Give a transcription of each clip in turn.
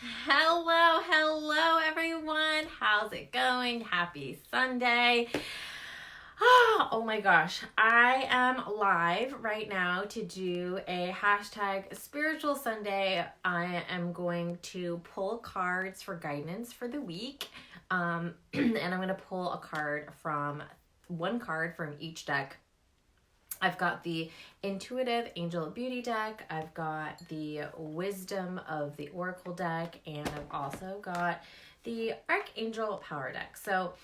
Hello everyone. How's it going? Happy Sunday. Oh my gosh, I am live right now to do a hashtag spiritual Sunday. I am going to pull cards for guidance for the week. And I'm going to pull one card from each deck. I've got the Intuitive Angel Beauty deck, I've got the Wisdom of the Oracle deck, and I've also got the Archangel Power deck. So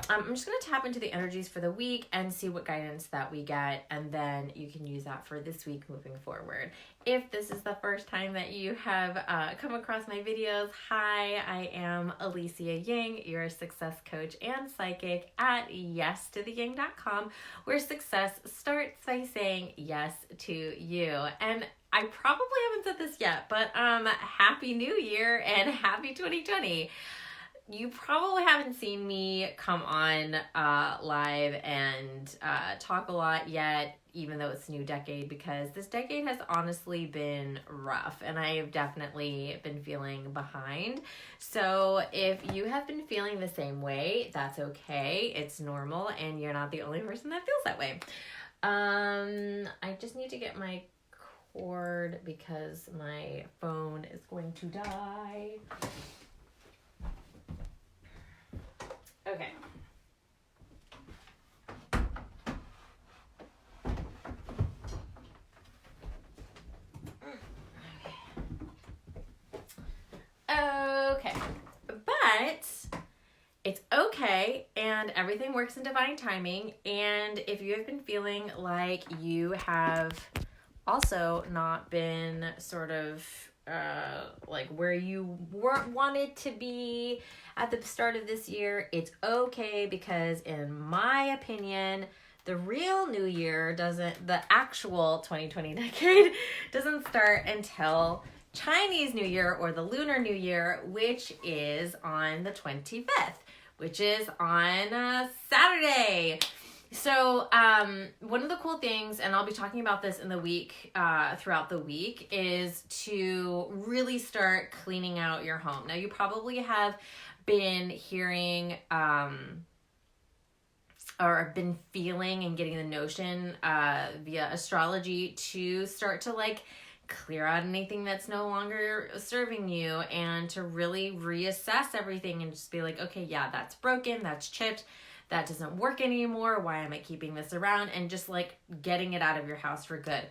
I'm just going to tap into the energies for the week and see what guidance that we get, and then you can use that for this week moving forward. If this is the first time that you have come across my videos, hi, I am Alicia Ying, your success coach and psychic at yestotheying.com, where success starts by saying yes to you. And I probably haven't said this yet, but Happy New Year and Happy 2020. You probably haven't seen me come on live and talk a lot yet, even though it's a new decade, because this decade has honestly been rough and I have definitely been feeling behind. So if you have been feeling the same way, that's okay. It's normal and you're not the only person that feels that way. I just need to get my cord because my phone is going to die. Okay. Okay. But it's okay, and everything works in divine timing. And if you have been feeling like you have also not been sort of like where you wanted to be at the start of this year, it's okay, because in my opinion, the real new year the actual 2020 decade doesn't start until Chinese New Year, or the Lunar New Year, which is on the 25th, which is on Saturday. So one of the cool things, and I'll be talking about this in the week, throughout the week, is to really start cleaning out your home. Now, you probably have been hearing or been feeling and getting the notion via astrology to start to clear out anything that's no longer serving you, and to really reassess everything and just be like, okay, yeah, that's broken, that's chipped, that doesn't work anymore. Why am I keeping this around? And just getting it out of your house for good.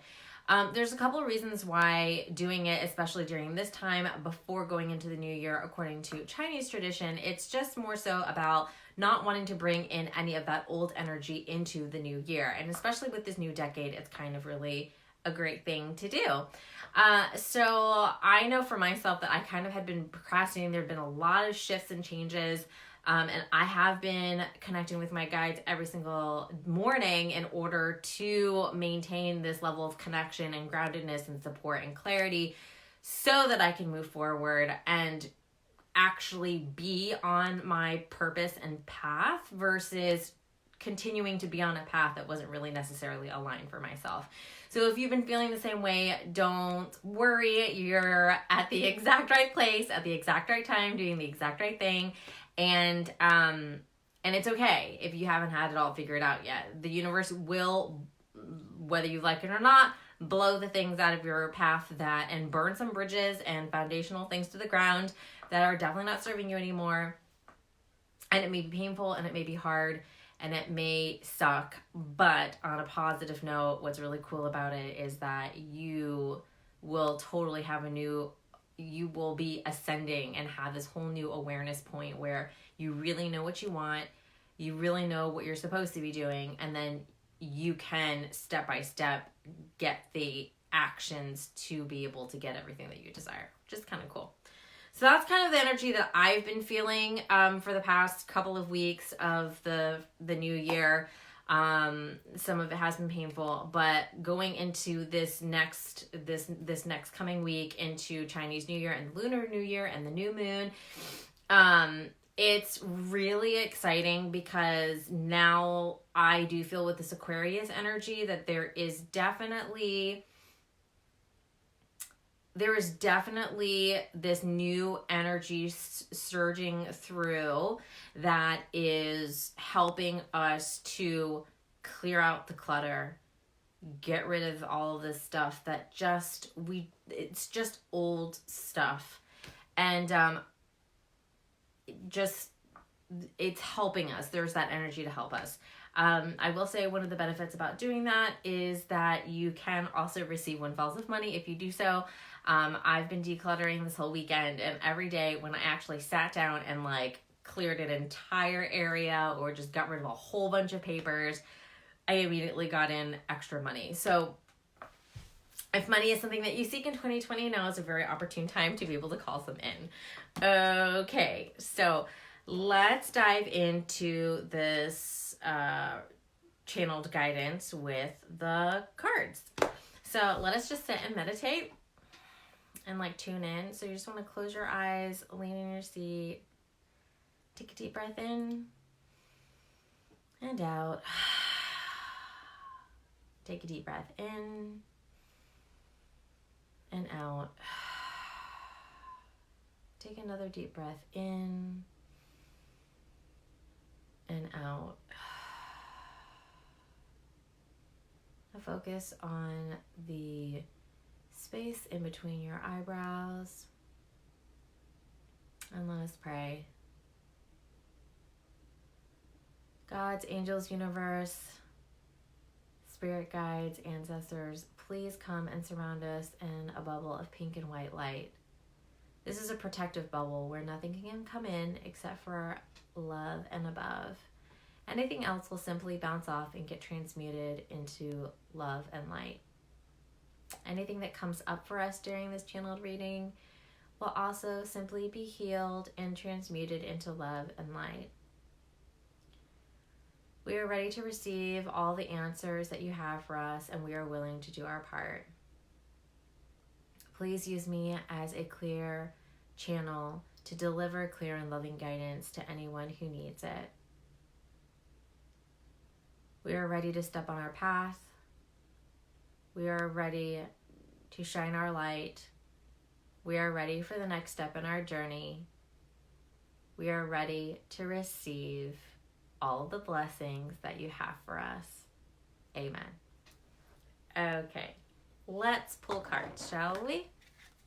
There's a couple of reasons why doing it, especially during this time before going into the new year, according to Chinese tradition, it's just more so about not wanting to bring in any of that old energy into the new year. And especially with this new decade, it's kind of really a great thing to do. So I know for myself that I kind of had been procrastinating. There have been a lot of shifts and changes. And I have been connecting with my guides every single morning in order to maintain this level of connection and groundedness and support and clarity, so that I can move forward and actually be on my purpose and path, versus continuing to be on a path that wasn't really necessarily aligned for myself. So if you've been feeling the same way, don't worry. You're at the exact right place at the exact right time, doing the exact right thing. And it's okay if you haven't had it all figured out yet. The universe will, whether you like it or not, blow the things out of your path and burn some bridges and foundational things to the ground that are definitely not serving you anymore. And it may be painful, and it may be hard, and it may suck. But on a positive note, what's really cool about it is that you will totally have you will be ascending and have this whole new awareness point where you really know what you want, you really know what you're supposed to be doing, and then you can step by step get the actions to be able to get everything that you desire, which is kind of cool. So that's kind of the energy that I've been feeling for the past couple of weeks of the new year. Some of it has been painful, but going into this next coming week into Chinese New Year and Lunar New Year and the new moon, it's really exciting, because now I do feel with this Aquarius energy that there is definitely there is definitely this new energy surging through that is helping us to clear out the clutter, get rid of all of this stuff that it's just old stuff. And just, it's helping us. There's that energy to help us. I will say one of the benefits about doing that is that you can also receive windfalls of money if you do so. I've been decluttering this whole weekend, and every day when I actually sat down and like cleared an entire area or just got rid of a whole bunch of papers, I immediately got in extra money. So if money is something that you seek in 2020, now is a very opportune time to be able to call some in. Okay, so let's dive into this channeled guidance with the cards. So let us just sit and meditate and like tune in. So you just want to close your eyes, lean in your seat, take a deep breath in and out. Take a deep breath in and out. Take another deep breath in and out. Focus on the space in between your eyebrows. And let us pray. Gods, angels, universe, spirit guides, ancestors, please come and surround us in a bubble of pink and white light. This is a protective bubble where nothing can come in except for love and above. Anything else will simply bounce off and get transmuted into love and light. Anything that comes up for us during this channeled reading will also simply be healed and transmuted into love and light. We are ready to receive all the answers that you have for us, and we are willing to do our part. Please use me as a clear channel to deliver clear and loving guidance to anyone who needs it. We are ready to step on our path. We are ready to shine our light. We are ready for the next step in our journey. We are ready to receive all the blessings that you have for us. Amen. Okay, let's pull cards, shall we?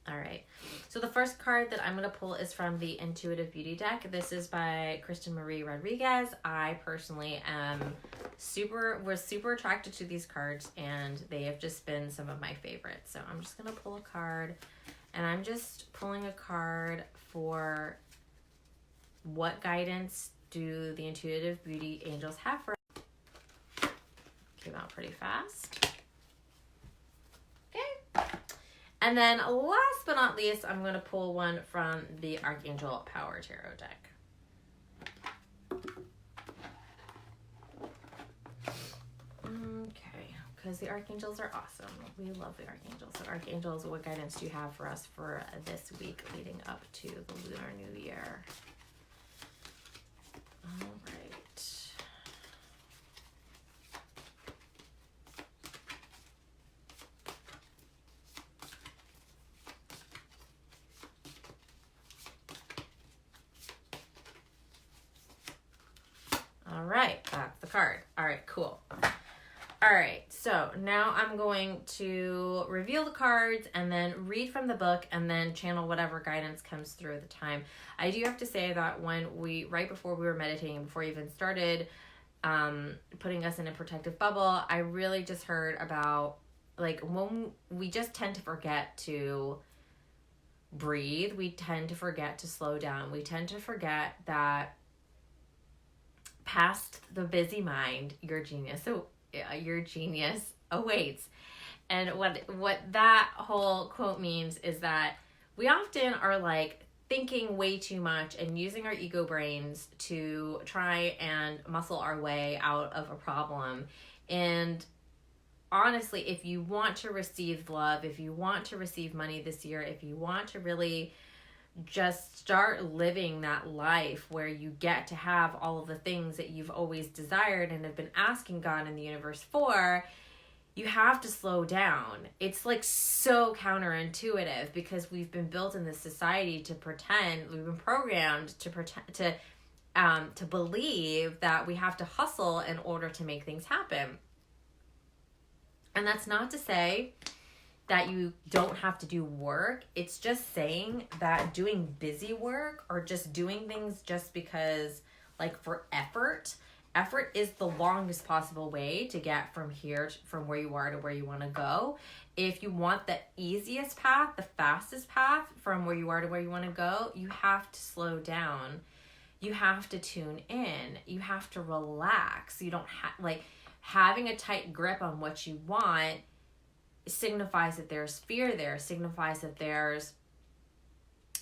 All right. So the first card that I'm going to pull is from the Intuitive Beauty deck. This is by Kristen Marie Rodriguez. I personally was super attracted to these cards, and they have just been some of my favorites. So I'm just going to pull a card, and I'm just pulling a card for what guidance do the Intuitive Beauty angels have for us. Came out pretty fast. Okay. And then last but not least, I'm going to pull one from the Archangel Power Tarot deck. Okay, because the Archangels are awesome. We love the Archangels. So Archangels, what guidance do you have for us for this week leading up to the Lunar New Year? All right. All right, that's the card. All right, cool. All right, so now I'm going to reveal the cards and then read from the book and then channel whatever guidance comes through at the time. I do have to say that right before we were meditating, before we even started putting us in a protective bubble, I really just heard about, like, when we just tend to forget to breathe, we tend to forget to slow down. We tend to forget that past the busy mind, your genius awaits. And what that whole quote means is that we often are like thinking way too much and using our ego brains to try and muscle our way out of a problem. And honestly, if you want to receive love, if you want to receive money this year, if you want to really just start living that life where you get to have all of the things that you've always desired and have been asking God and the universe for, you have to slow down. It's like so counterintuitive because we've been built in this society to pretend, we've been programmed to pretend, to believe that we have to hustle in order to make things happen. And that's not to say that you don't have to do work. It's just saying that doing busy work or just doing things just because, like, for effort is the longest possible way to get from where you are to where you want to go. If you want the easiest path, the fastest path from where you are to where you want to go, you have to slow down. You have to tune in. You have to relax. You don't have, like, having a tight grip on what you want signifies that there's fear there, signifies that there's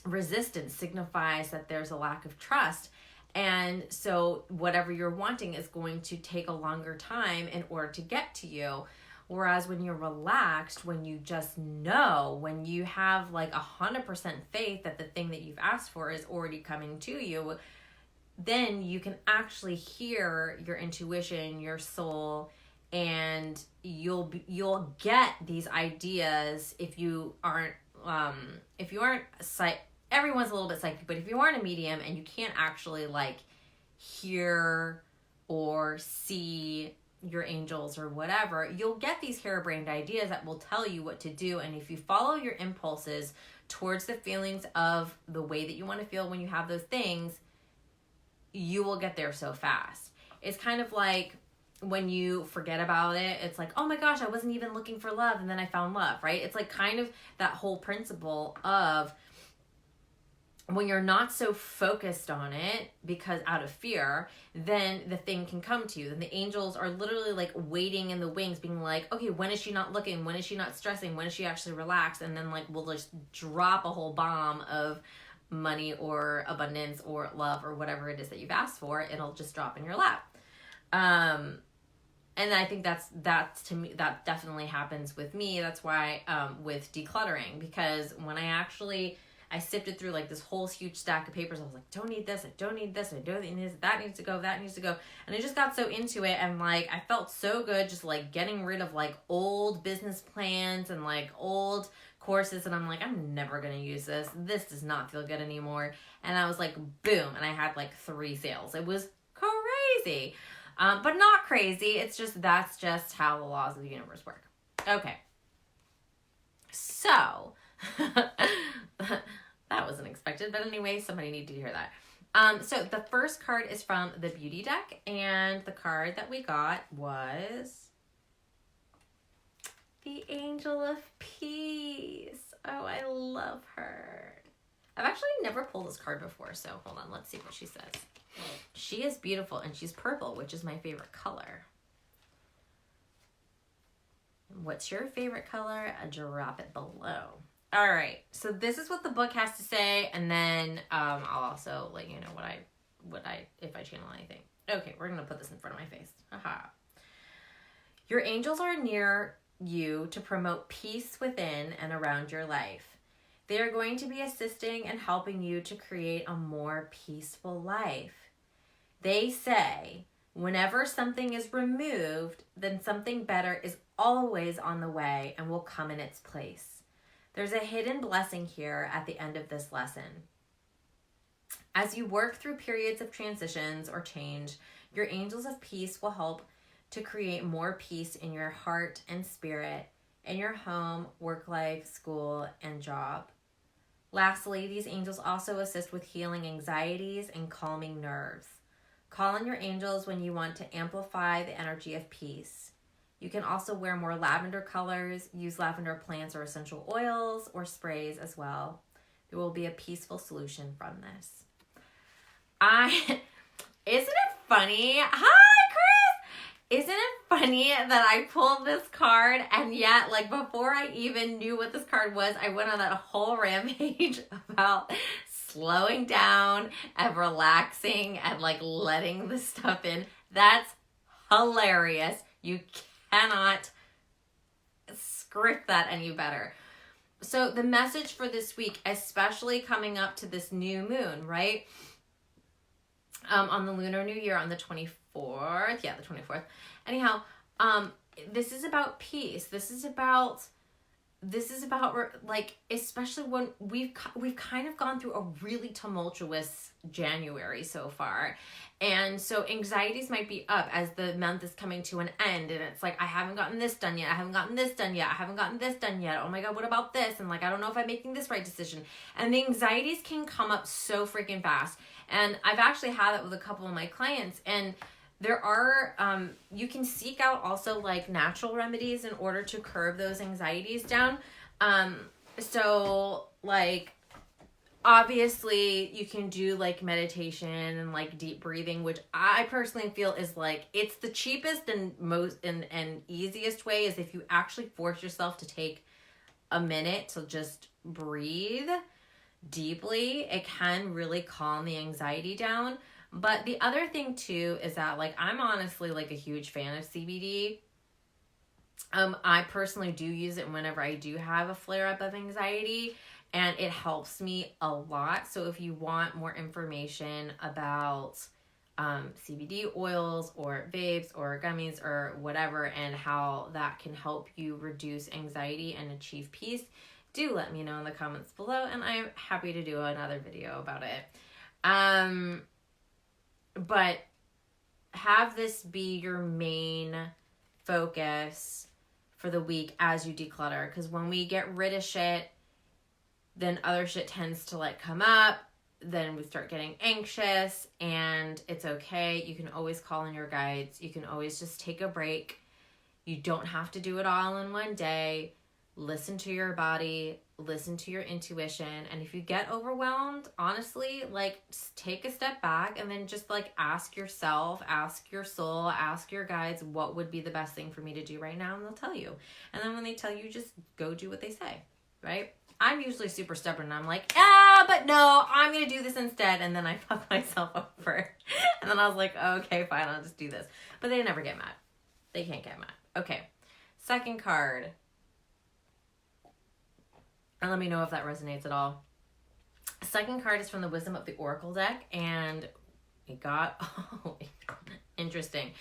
resistance, signifies that there's a lack of trust. And so whatever you're wanting is going to take a longer time in order to get to you. Whereas when you're relaxed, when you just know, when you have like 100% faith that the thing that you've asked for is already coming to you, then you can actually hear your intuition, your soul, and you'll get these ideas if you aren't everyone's a little bit psychic, but if you aren't a medium and you can't actually like hear or see your angels or whatever, you'll get these harebrained ideas that will tell you what to do. And if you follow your impulses towards the feelings of the way that you want to feel when you have those things, you will get there so fast. It's kind of like when you forget about it, it's like, oh my gosh, I wasn't even looking for love and then I found love, right? It's like kind of that whole principle of when you're not so focused on it because out of fear, then the thing can come to you. Then the angels are literally like waiting in the wings being like, okay, when is she not looking? When is she not stressing? When is she actually relaxed? And then like we'll just drop a whole bomb of money or abundance or love or whatever it is that you've asked for. It'll just drop in your lap. And I think that's to me, that definitely happens with me. That's why with decluttering, because when I sifted through like this whole huge stack of papers. I was like, don't need this. I don't need this. I don't need this. That needs to go. That needs to go. And I just got so into it. And like, I felt so good just like getting rid of like old business plans and like old courses. And I'm like, I'm never going to use this. This does not feel good anymore. And I was like, boom. And I had like 3 sales. It was crazy. But not crazy. It's just, that's just how the laws of the universe work. Okay. So, that wasn't expected, but anyway, somebody needed to hear that. So the first card is from the Beauty deck, and the card that we got was the Angel of Peace. Oh, I love her. I've actually never pulled this card before, so hold on, let's see what she says. She is beautiful, and she's purple, which is my favorite color. What's your favorite color? Drop it below. All right, so this is what the book has to say, and then I'll also let you know what I if I channel anything. Okay, we're gonna put this in front of my face. Aha. Your angels are near you to promote peace within and around your life. They are going to be assisting and helping you to create a more peaceful life. They say, whenever something is removed, then something better is always on the way and will come in its place. There's a hidden blessing here at the end of this lesson. As you work through periods of transitions or change, your angels of peace will help to create more peace in your heart and spirit, in your home, work life, school, and job. Lastly, these angels also assist with healing anxieties and calming nerves. Call on your angels when you want to amplify the energy of peace. You can also wear more lavender colors, use lavender plants or essential oils or sprays as well. There will be a peaceful solution from this. Isn't it funny? Hi, Chris! Isn't it funny that I pulled this card and yet, like, before I even knew what this card was, I went on that whole rampage about slowing down and relaxing and, like, letting the stuff in. That's hilarious. You cannot script that any better. So the message for this week, especially coming up to this new moon, right? On the Lunar New Year on the 24th. Yeah, the 24th. Anyhow, this is about peace. This is about like, especially when we've kind of gone through a really tumultuous January so far. And so anxieties might be up as the month is coming to an end, and it's like, I haven't gotten this done yet. I haven't gotten this done yet. I haven't gotten this done yet. Oh my God, what about this? And like, I don't know if I'm making this right decision. And the anxieties can come up so freaking fast. And I've actually had that with a couple of my clients, and there are, you can seek out also like natural remedies in order to curb those anxieties down. So like, obviously you can do like meditation and like deep breathing, which I personally feel is like, it's the cheapest and most and easiest way, is if you actually force yourself to take a minute to just breathe deeply. It can really calm the anxiety down. But the other thing too is that, like, I'm honestly like a huge fan of CBD. I personally do use it whenever I do have a flare up of anxiety, and it helps me a lot. So if you want more information about CBD oils or vapes or gummies or whatever, and how that can help you reduce anxiety and achieve peace, do let me know in the comments below, and I'm happy to do another video about it. But have this be your main focus for the week as you declutter. Because when we get rid of shit, then other shit tends to like come up. Then we start getting anxious, and it's okay. You can always call in your guides. You can always just take a break. You don't have to do it all in one day. Listen to your body, listen to your intuition. And if you get overwhelmed, honestly, like, just take a step back and then just like ask yourself, ask your soul, ask your guides, what would be the best thing for me to do right now? And they'll tell you. And then when they tell you, just go do what they say, right? I'm usually super stubborn, and I'm like, but no, I'm going to do this instead. And then I fuck myself over. And then I was like, okay, fine, I'll just do this. But they never get mad. They can't get mad. Okay. Second card. And let me know if that resonates at all. Second card is from the Wisdom of the Oracle deck, and it got, interesting.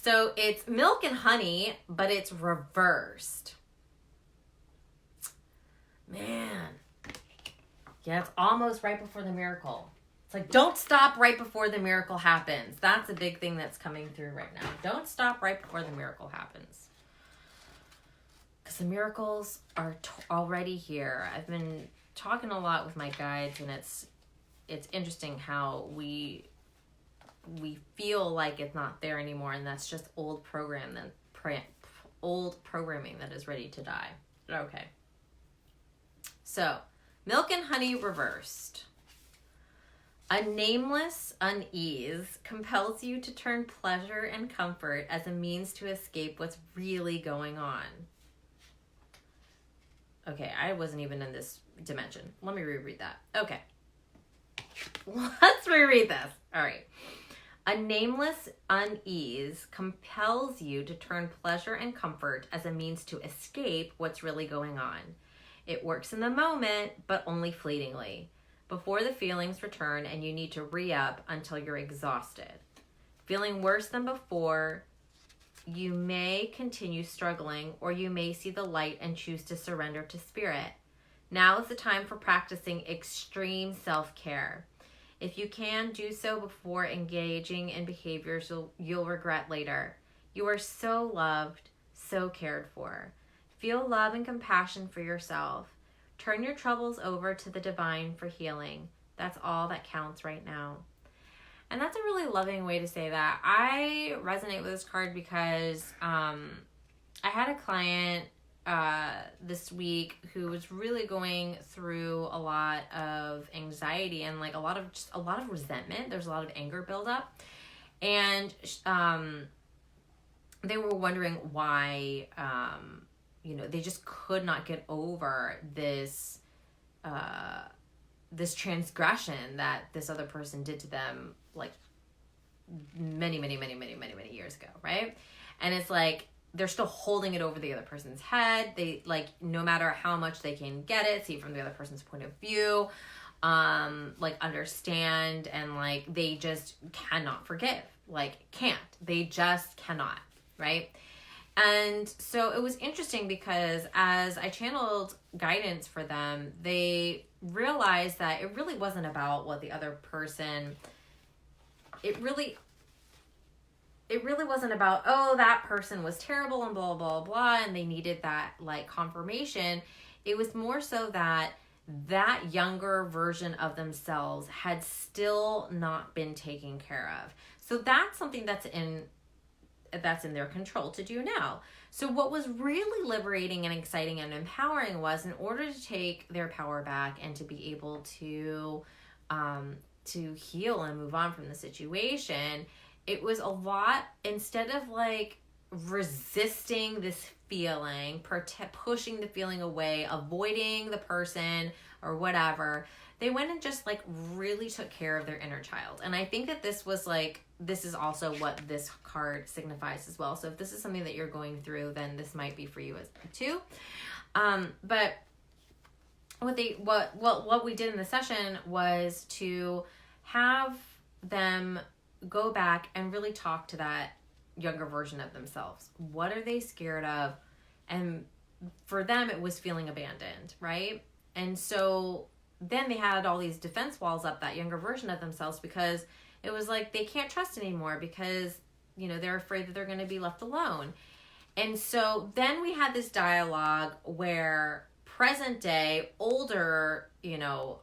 So it's milk and honey, but it's reversed. Man. Yeah, it's almost right before the miracle. It's like, don't stop right before the miracle happens. That's a big thing that's coming through right now. Don't stop right before the miracle happens. Because the miracles are already here. I've been talking a lot with my guides, and it's interesting how we feel like it's not there anymore, and that's just old programming that is ready to die. Okay. So, milk and honey reversed. A nameless unease compels you to turn pleasure and comfort as a means to escape what's really going on. Okay, I wasn't even in this dimension. Let me reread that. Okay. Let's reread this. All right. A nameless unease compels you to turn pleasure and comfort as a means to escape what's really going on. It works in the moment, but only fleetingly, before the feelings return and you need to re-up until you're exhausted. Feeling worse than before, you may continue struggling, or you may see the light and choose to surrender to spirit. Now is the time for practicing extreme self-care. If you can, do so before engaging in behaviors you'll regret later. You are so loved, so cared for. Feel love and compassion for yourself. Turn your troubles over to the divine for healing. That's all that counts right now. And that's a really loving way to say that. I resonate with this card because I had a client this week who was really going through a lot of anxiety and like a lot of resentment. There's a lot of anger buildup, and they were wondering why they just could not get over this this transgression that this other person did to them like many years ago, right? And it's like they're still holding it over the other person's head. They like, no matter how much they can get it, see from the other person's point of view, like understand, and like they just cannot forgive. Like they just cannot, right? And so it was interesting because as I channeled guidance for them, they realized that it really wasn't about what the other person, it really wasn't about, oh, that person was terrible and blah, blah, blah, and they needed that like confirmation. It was more so that younger version of themselves had still not been taken care of. So that's something that's in their control to do now. So what was really liberating and exciting and empowering was, in order to take their power back and to be able to heal and move on from the situation, it was a lot, instead of like resisting this feeling, pushing the feeling away, avoiding the person or whatever, they went and just like really took care of their inner child. And I think that this is also what this card signifies as well. So if this is something that you're going through, then this might be for you as too. But what we did in the session was to have them go back and really talk to that younger version of themselves. What are they scared of? And for them, it was feeling abandoned, right? And so then they had all these defense walls up, that younger version of themselves, because it was like they can't trust anymore because, they're afraid that they're going to be left alone. And so then we had this dialogue where present day, older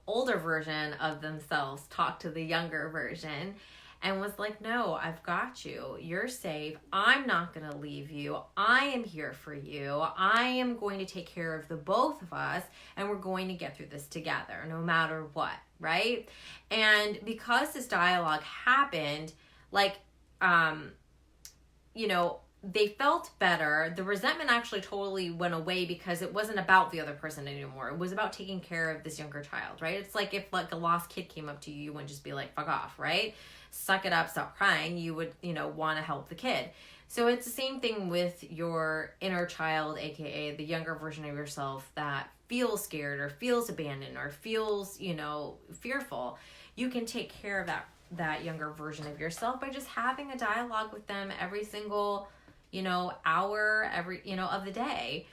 version of themselves talked to the younger version and was like, no, I've got you. You're safe. I'm not going to leave you. I am here for you. I am going to take care of the both of us, and we're going to get through this together no matter what, right? And because this dialogue happened, they felt better. The resentment actually totally went away because it wasn't about the other person anymore. It was about taking care of this younger child, right? It's like if like a lost kid came up to you, you wouldn't just be like, fuck off, right? Suck it up, stop crying. You would, want to help the kid. So it's the same thing with your inner child, aka the younger version of yourself that feels scared or feels abandoned or feels, fearful. You can take care of that younger version of yourself by just having a dialogue with them every single hour, of the day,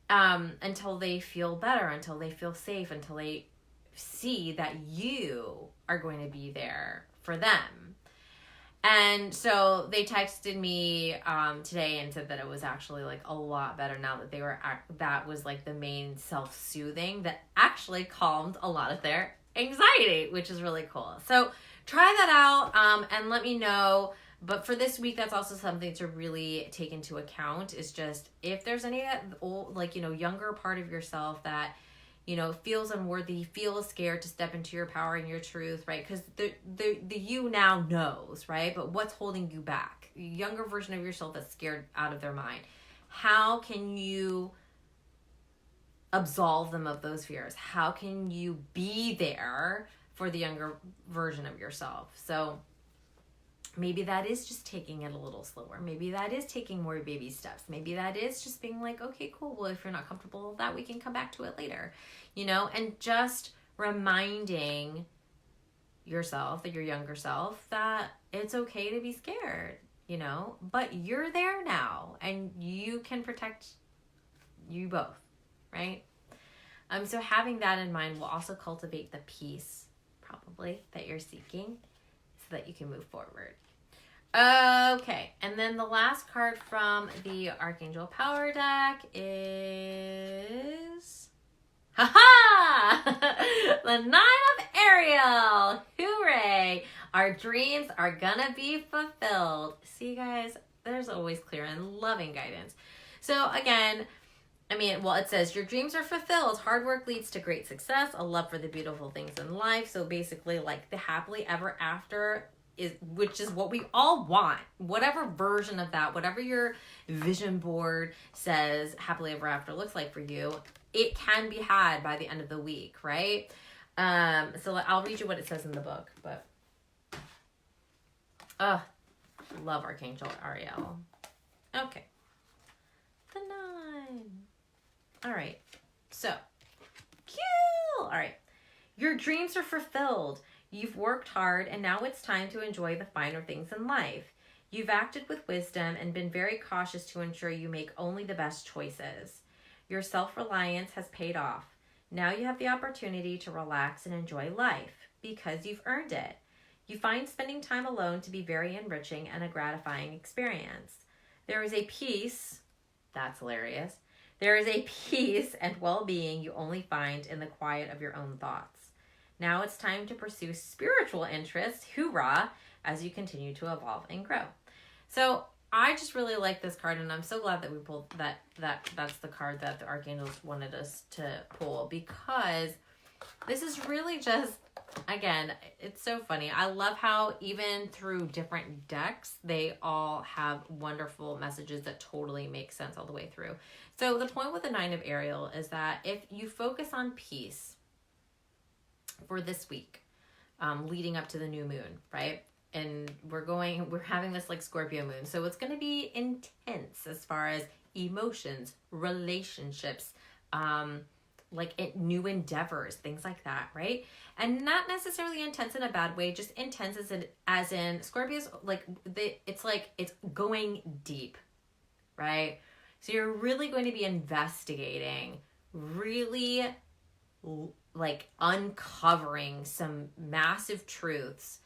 until they feel better, until they feel safe, until they see that you are going to be there for them. And so they texted me today and said that it was actually like a lot better now that that was like the main self-soothing that actually calmed a lot of their anxiety, which is really cool. So try that out and let me know. But for this week, that's also something to really take into account, is just if there's any old, younger part of yourself that, feels unworthy, feels scared to step into your power and your truth, right? Because the you now knows, right? But what's holding you back? Younger version of yourself that's scared out of their mind. How can you absolve them of those fears? How can you be there for the younger version of yourself? So maybe that is just taking it a little slower. Maybe that is taking more baby steps. Maybe that is just being like, okay, cool. Well, if you're not comfortable with that, we can come back to it later, and just reminding yourself, that your younger self, that it's okay to be scared, but you're there now and you can protect you both, right? So having that in mind will also cultivate the peace probably that you're seeking so that you can move forward. Okay, and then the last card from the Archangel Power deck is... the 9 of Ariel! Hooray! Our dreams are gonna be fulfilled. See, guys, there's always clear and loving guidance. So again, it says your dreams are fulfilled. Hard work leads to great success. A love for the beautiful things in life. So basically, like the happily ever after which is what we all want. Whatever version of that, whatever your vision board says happily ever after looks like for you, it can be had by the end of the week, right? So I'll read you what it says in the book, but love Archangel Ariel. Okay. The 9. All right. So, cute. All right. Your dreams are fulfilled. You've worked hard, and now it's time to enjoy the finer things in life. You've acted with wisdom and been very cautious to ensure you make only the best choices. Your self-reliance has paid off. Now you have the opportunity to relax and enjoy life because you've earned it. You find spending time alone to be very enriching and a gratifying experience. There is a peace, that's hilarious. There is a peace and well-being you only find in the quiet of your own thoughts. Now it's time to pursue spiritual interests, hoorah, as you continue to evolve and grow. So I just really like this card, and I'm so glad that we pulled that's the card that the archangels wanted us to pull, because this is really just, again, it's so funny. I love how even through different decks, they all have wonderful messages that totally make sense all the way through. So the point with the Nine of Ariel is that if you focus on peace for this week, leading up to the new moon, right? And we're having this like Scorpio moon. So it's going to be intense as far as emotions, relationships, like new endeavors, things like that, right? And not necessarily intense in a bad way, just intense as in Scorpios, like it's going deep, right? So you're really going to be investigating, really like uncovering some massive truths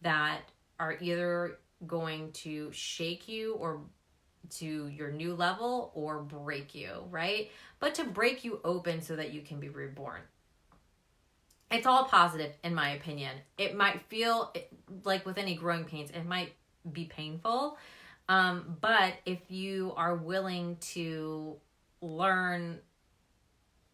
that are either going to shake you or to your new level or break you, right? But to break you open so that you can be reborn. It's all positive, in my opinion. It might feel like with any growing pains, it might be painful. But if you are willing to learn,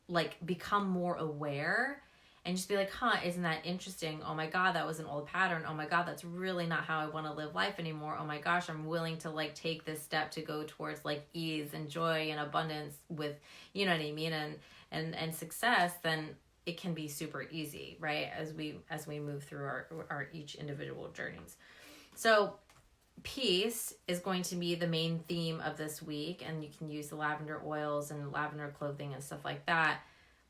like become more aware and just be like, isn't that interesting? Oh my God, that was an old pattern. Oh my God, that's really not how I want to live life anymore. Oh my gosh, I'm willing to like take this step to go towards like ease and joy and abundance with, you know what I mean? And success, then it can be super easy, right? As we move through our each individual journeys. So peace is going to be the main theme of this week, and you can use the lavender oils and lavender clothing and stuff like that.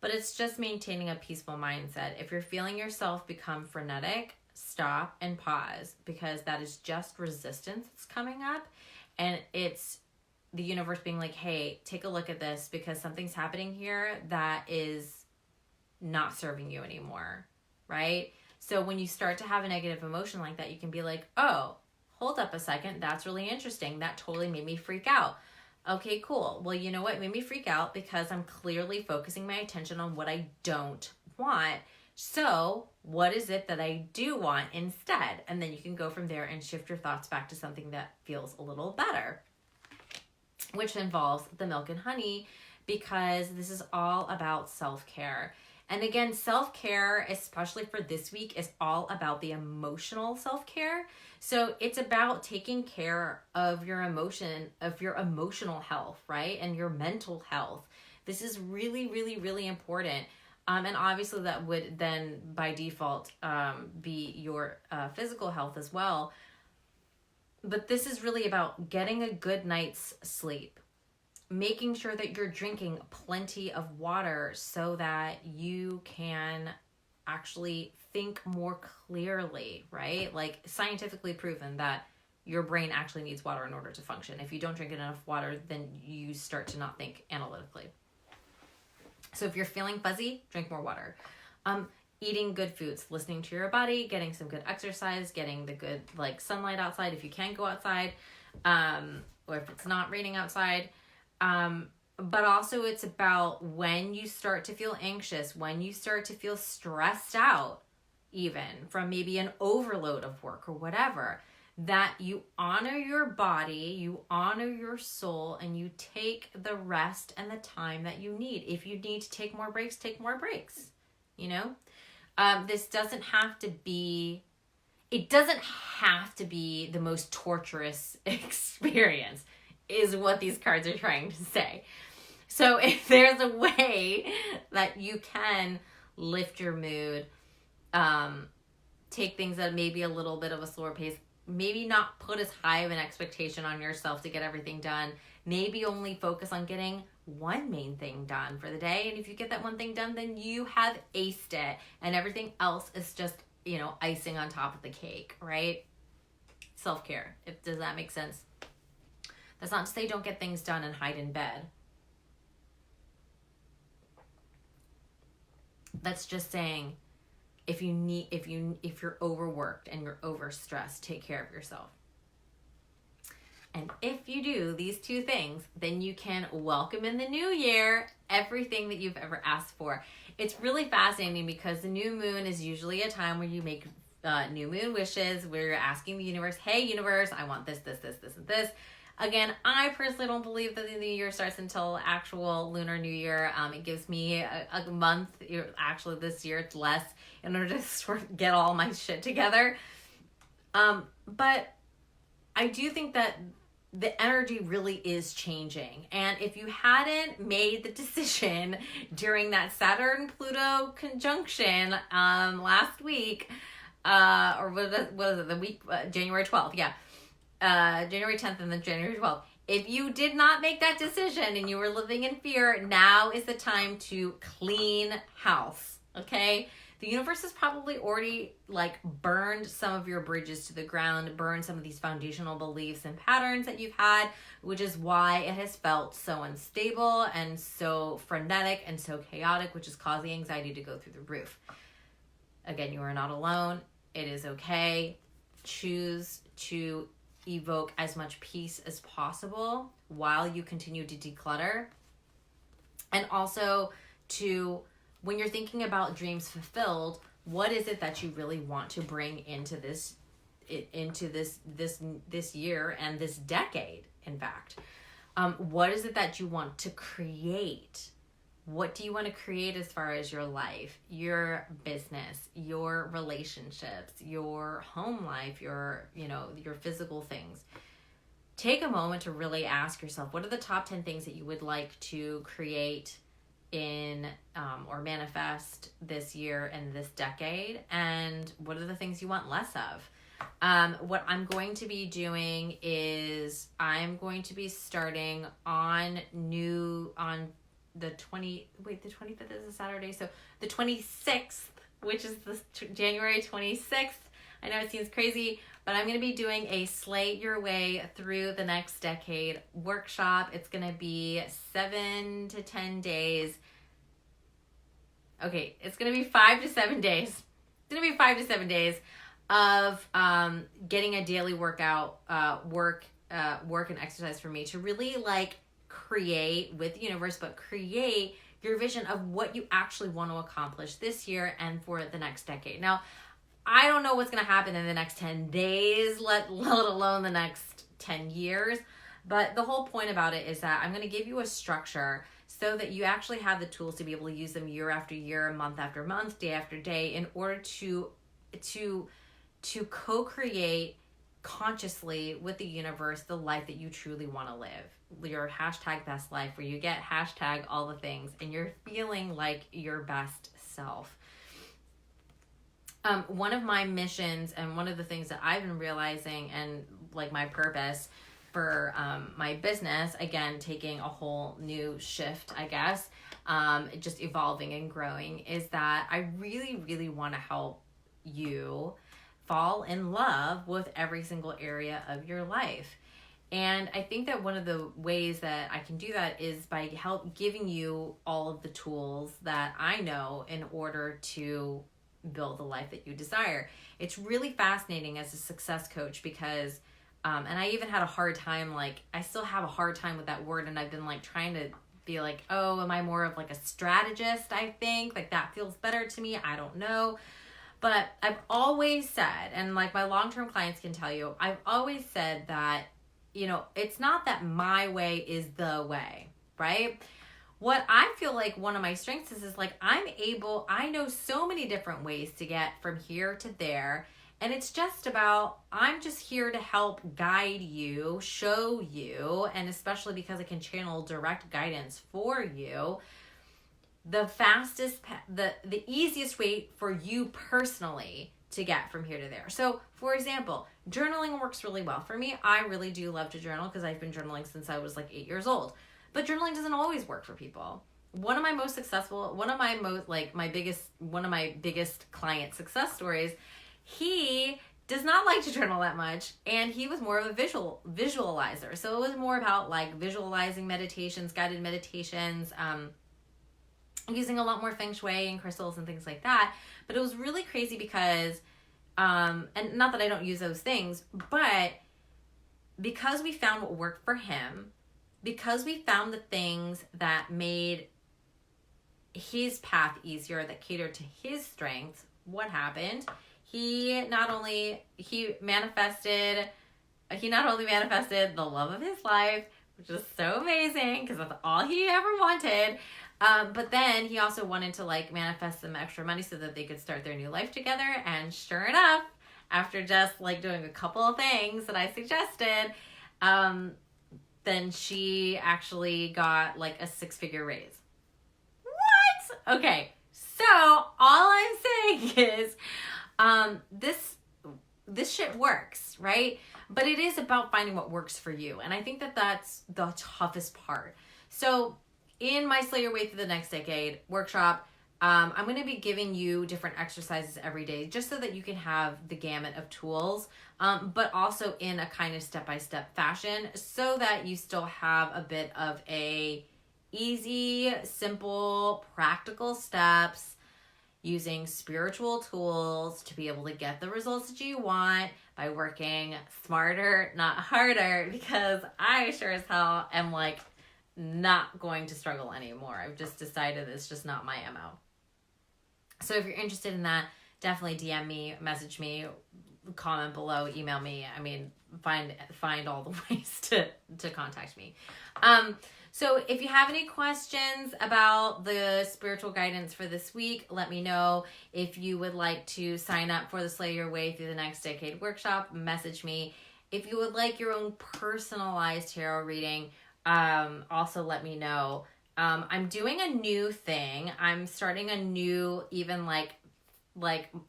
But it's just maintaining a peaceful mindset. If you're feeling yourself become frenetic, stop and pause, because that is just resistance that's coming up. And it's the universe being like, hey, take a look at this, because something's happening here that is not serving you anymore, right? So when you start to have a negative emotion like that, you can be like, oh, hold up a second. That's really interesting. That totally made me freak out. Okay, cool. Well, you know what made me freak out? Because I'm clearly focusing my attention on what I don't want. So what is it that I do want instead? And then you can go from there and shift your thoughts back to something that feels a little better, which involves the milk and honey, because this is all about self-care. And again, self-care, especially for this week, is all about the emotional self-care. So it's about taking care of your emotional health, right? And your mental health. This is really, really, really important. And obviously that would then by default be your physical health as well. But this is really about getting a good night's sleep. Making sure that you're drinking plenty of water so that you can actually think more clearly, right? Like scientifically proven that your brain actually needs water in order to function. If you don't drink enough water, then you start to not think analytically. So if you're feeling fuzzy, drink more water. Eating good foods, listening to your body, getting some good exercise, getting the good like sunlight outside if you can go outside, or if it's not raining outside. But also it's about when you start to feel anxious, when you start to feel stressed out, even from maybe an overload of work or whatever, that you honor your body, you honor your soul, and you take the rest and the time that you need. If you need to take more breaks, you know? This doesn't have to be, it doesn't have to be the most torturous experience, is what these cards are trying to say. So if there's a way that you can lift your mood, take things at maybe a little bit of a slower pace, maybe not put as high of an expectation on yourself to get everything done, maybe only focus on getting one main thing done for the day. And if you get that one thing done, then you have aced it, and everything else is just, icing on top of the cake, right? self-care. Does that make sense? That's not to say don't get things done and hide in bed. That's just saying if you're overworked and you're overstressed, take care of yourself. And if you do these two things, then you can welcome in the new year everything that you've ever asked for. It's really fascinating because the new moon is usually a time where you make new moon wishes, where you're asking the universe, hey universe, I want this, this, this, this, and this. Again, I personally don't believe that the new year starts until actual Lunar New Year. It gives me a month. Actually, this year it's less in order to sort of get all my shit together. But I do think that the energy really is changing. And if you hadn't made the decision during that Saturn-Pluto conjunction last week, or what is it, the week, January 12th, yeah. January 10th and then January 12th. If you did not make that decision and you were living in fear, now is the time to clean house, okay? The universe has probably already burned some of your bridges to the ground, burned some of these foundational beliefs and patterns that you've had, which is why it has felt so unstable and so frenetic and so chaotic, which is causing anxiety to go through the roof. Again, you are not alone. It is okay. Choose to evoke as much peace as possible while you continue to declutter. And also when you're thinking about dreams fulfilled, what is it that you really want to bring into this year and this decade, in fact? What is it that you want to create? What do you want to create as far as your life, your business, your relationships, your home life, your physical things? Take a moment to really ask yourself, what are the top 10 things that you would like to create in or manifest this year and this decade? And what are the things you want less of? What I'm going to be doing is I'm going to be starting on the 25th is a Saturday, so the 26th, which is the January 26th. I know it seems crazy, but I'm going to be doing a Slay Your Way Through the Next Decade workshop. It's going to be 7 to 10 days. Okay, it's going to be 5 to 7 days. It's going to be 5 to 7 days of getting a daily workout, work and exercise for me to really create with the universe, but create your vision of what you actually want to accomplish this year and for the next decade. Now, I don't know what's going to happen in the next 10 days, let alone the next 10 years. But the whole point about it is that I'm going to give you a structure so that you actually have the tools to be able to use them year after year, month after month, day after day, in order to co-create consciously with the universe the life that you truly want to live. Your hashtag best life, where you get hashtag all the things and you're feeling like your best self. One of my missions and one of the things that I've been realizing and my purpose for my business, again, taking a whole new shift, I guess, just evolving and growing, is that I really, really want to help you fall in love with every single area of your life. And I think that one of the ways that I can do that is by giving you all of the tools that I know in order to build the life that you desire. It's really fascinating as a success coach because, and I even had a hard time, I still have a hard time with that word, and I've been trying to be oh, am I more of a strategist, I think? That feels better to me. I don't know. But I've always said, and my long-term clients can tell you, I've always said that, it's not that my way is the way, right? What I feel one of my strengths is I know so many different ways to get from here to there. And it's just about, I'm just here to help guide you, show you, and especially because I can channel direct guidance for you, the fastest, the easiest way for you personally to get from here to there. So, for example, journaling works really well for me. I really do love to journal because I've been journaling since I was 8 years old. But journaling doesn't always work for people. One of my biggest client success stories, he does not like to journal that much, and he was more of a visualizer. So it was more about like visualizing meditations, guided meditations, using a lot more feng shui and crystals and things like that. But it was really crazy because, and not that I don't use those things, but because we found what worked for him, because we found the things that made his path easier, that catered to his strengths, what happened? He not only manifested the love of his life, which is so amazing because that's all he ever wanted. But then he also wanted to like manifest some extra money so that they could start their new life together. And sure enough, after just like doing a couple of things that I suggested, then she actually got like a 6-figure raise. What? Okay. So all I'm saying is, this shit works, right? But it is about finding what works for you. And I think that that's the toughest part. So in my Slay Your Way Through the Next Decade workshop, I'm going to be giving you different exercises every day just so that you can have the gamut of tools, but also in a kind of step-by-step fashion so that you still have a bit of a easy, simple, practical steps using spiritual tools to be able to get the results that you want by working smarter, not harder, because I sure as hell am like not going to struggle anymore. I've just decided it's just not my MO. So if you're interested in that, definitely DM me, message me, comment below, email me. I mean, find all the ways to contact me. So if you have any questions about the spiritual guidance for this week, let me know. If you would like to sign up for the Slay Your Way Through the Next Decade workshop, message me. If you would like your own personalized tarot reading, also let me know. I'm doing a new thing. I'm starting a new, even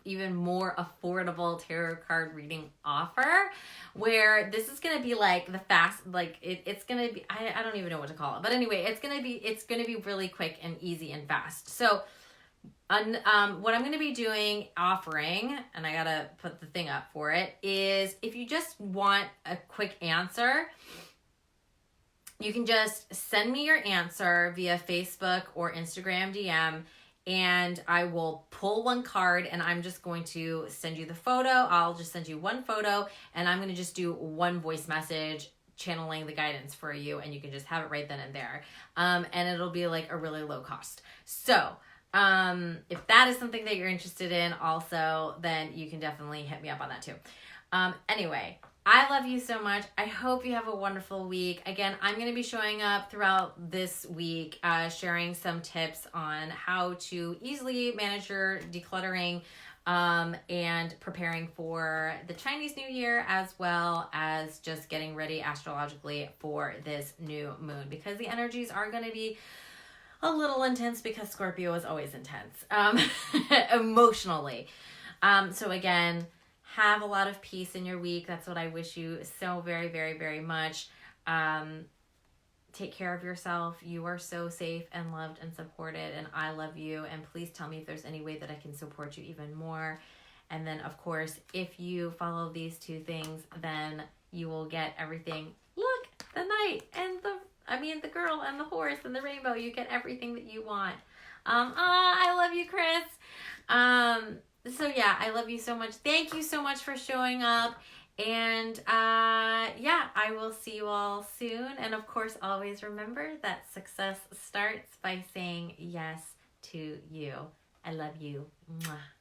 even more affordable tarot card reading offer, where this is going to be like the fast, like it's going to be, I don't even know what to call it, but anyway, it's going to be really quick and easy and fast. So what I'm going to be offering, and I got to put the thing up for it, is if you just want a quick answer, you can just send me your answer via Facebook or Instagram DM, and I will pull one card, and I'm just going to send you the photo. I'll just send you one photo, and I'm going to just do one voice message channeling the guidance for you, and you can just have it right then and there. And it'll be like a really low cost. So if that is something that you're interested in also, then you can definitely hit me up on that too. Anyway, I love you so much. I hope you have a wonderful week. Again, I'm going to be showing up throughout this week, sharing some tips on how to easily manage your decluttering and preparing for the Chinese New Year, as well as just getting ready astrologically for this new moon, because the energies are going to be a little intense because Scorpio is always intense emotionally. So again, have a lot of peace in your week. That's what I wish you so very, very, very much. Take care of yourself. You are so safe and loved and supported, and I love you. And please tell me if there's any way that I can support you even more. And then, of course, if you follow these two things, then you will get everything. Look, the knight and the girl and the horse and the rainbow. You get everything that you want. I love you, Chris. So yeah, I love you so much. Thank you so much for showing up. And yeah, I will see you all soon. And of course, always remember that success starts by saying yes to you. I love you. Mwah.